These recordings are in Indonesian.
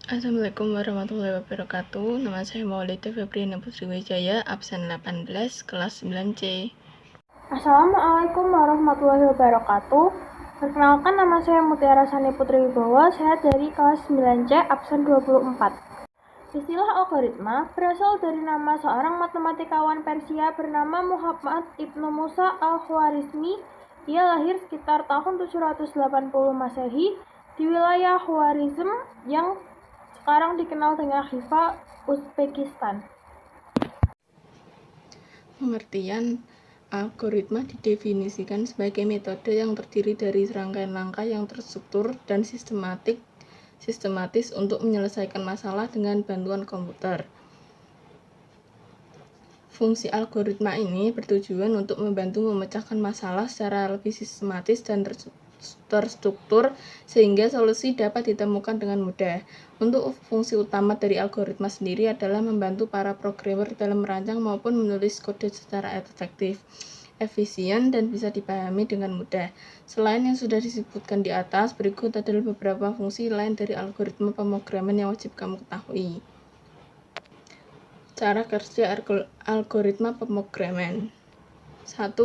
Assalamualaikum warahmatullahi wabarakatuh. Nama saya Maulida Febriana Putri Wijaya, absen 18, kelas 9C. Assalamualaikum warahmatullahi wabarakatuh. Perkenalkan, nama saya Mutiara Sani Putri Wibowo, saya dari kelas 9C, absen 24. Istilah algoritma berasal dari nama seorang matematikawan Persia bernama Muhammad Ibnu Musa al-Khwarizmi. Ia lahir sekitar tahun 780 Masehi di wilayah Khwarizm yang sekarang dikenal dengan Khiva, Uzbekistan. Pengertian algoritma didefinisikan sebagai metode yang terdiri dari serangkaian langkah yang terstruktur dan sistematis untuk menyelesaikan masalah dengan bantuan komputer. Fungsi algoritma ini bertujuan untuk membantu memecahkan masalah secara lebih sistematis dan terstruktur sehingga solusi dapat ditemukan dengan mudah. Untuk fungsi utama dari algoritma sendiri adalah membantu para programmer dalam merancang maupun menulis kode secara efektif, efisien, dan bisa dipahami dengan mudah. Selain yang sudah disebutkan di atas, berikut adalah beberapa fungsi lain dari algoritma pemrograman yang wajib kamu ketahui. Cara kerja algoritma pemrograman. 1.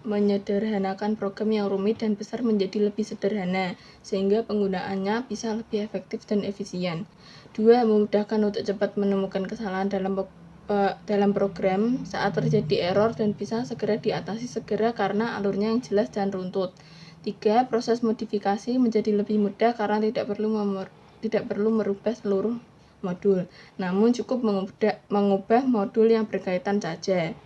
Menyederhanakan program yang rumit dan besar menjadi lebih sederhana, sehingga penggunaannya bisa lebih efektif dan efisien. 2. Memudahkan untuk cepat menemukan kesalahan dalam program saat terjadi error dan bisa segera diatasi karena alurnya yang jelas dan runtut. 3. Proses modifikasi menjadi lebih mudah karena tidak perlu merubah seluruh modul, namun cukup mengubah modul yang berkaitan saja.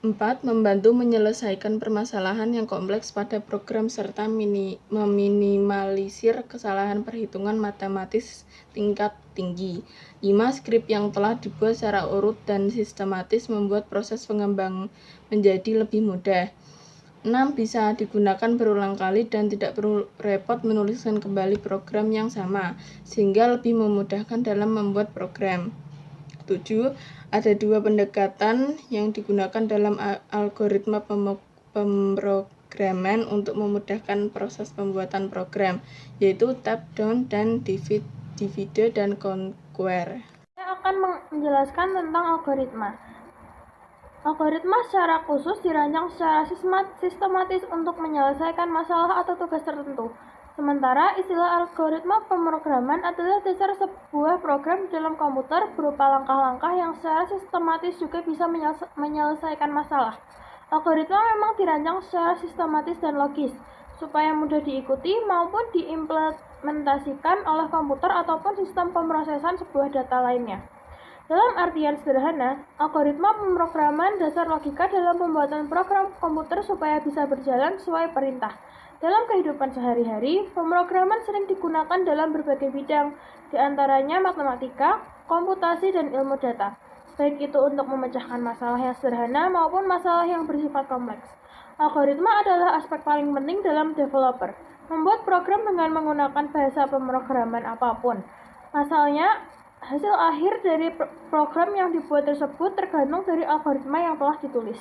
4. Membantu menyelesaikan permasalahan yang kompleks pada program serta meminimalisir kesalahan perhitungan matematis tingkat tinggi. 5. Skrip yang telah dibuat secara urut dan sistematis membuat proses pengembang menjadi lebih mudah. 6. Bisa digunakan berulang kali dan tidak perlu repot menuliskan kembali program yang sama, sehingga lebih memudahkan dalam membuat program. 7. Ada dua pendekatan yang digunakan dalam algoritma pemrograman untuk memudahkan proses pembuatan program, yaitu top-down dan divide dan conquer. Saya akan menjelaskan tentang algoritma. Algoritma secara khusus dirancang secara sistematis untuk menyelesaikan masalah atau tugas tertentu. Sementara istilah algoritma pemrograman adalah dasar sebuah program dalam komputer berupa langkah-langkah yang secara sistematis juga bisa menyelesaikan masalah. Algoritma memang dirancang secara sistematis dan logis, supaya mudah diikuti maupun diimplementasikan oleh komputer ataupun sistem pemrosesan sebuah data lainnya. Dalam artian sederhana, algoritma pemrograman dasar logika dalam pembuatan program komputer supaya bisa berjalan sesuai perintah. Dalam kehidupan sehari-hari, pemrograman sering digunakan dalam berbagai bidang, di antaranya matematika, komputasi, dan ilmu data, baik itu untuk memecahkan masalah yang sederhana maupun masalah yang bersifat kompleks. Algoritma adalah aspek paling penting dalam developer, membuat program dengan menggunakan bahasa pemrograman apapun. Pasalnya, hasil akhir dari program yang dibuat tersebut tergantung dari algoritma yang telah ditulis.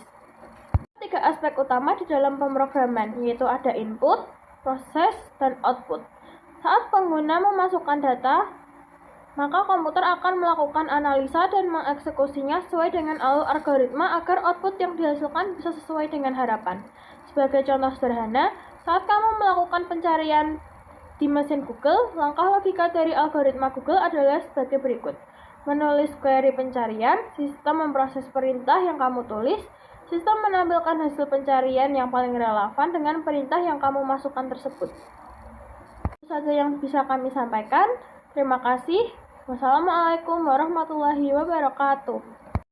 3 aspek utama di dalam pemrograman, yaitu ada input, proses, dan output. Saat pengguna memasukkan data, maka komputer akan melakukan analisa dan mengeksekusinya sesuai dengan alur algoritma agar output yang dihasilkan bisa sesuai dengan harapan. Sebagai contoh sederhana, saat kamu melakukan pencarian di mesin Google, langkah logika dari algoritma Google adalah sebagai berikut. Menulis query pencarian, sistem memproses perintah yang kamu tulis, sistem menampilkan hasil pencarian yang paling relevan dengan perintah yang kamu masukkan tersebut. Itu saja yang bisa kami sampaikan. Terima kasih. Wassalamualaikum warahmatullahi wabarakatuh.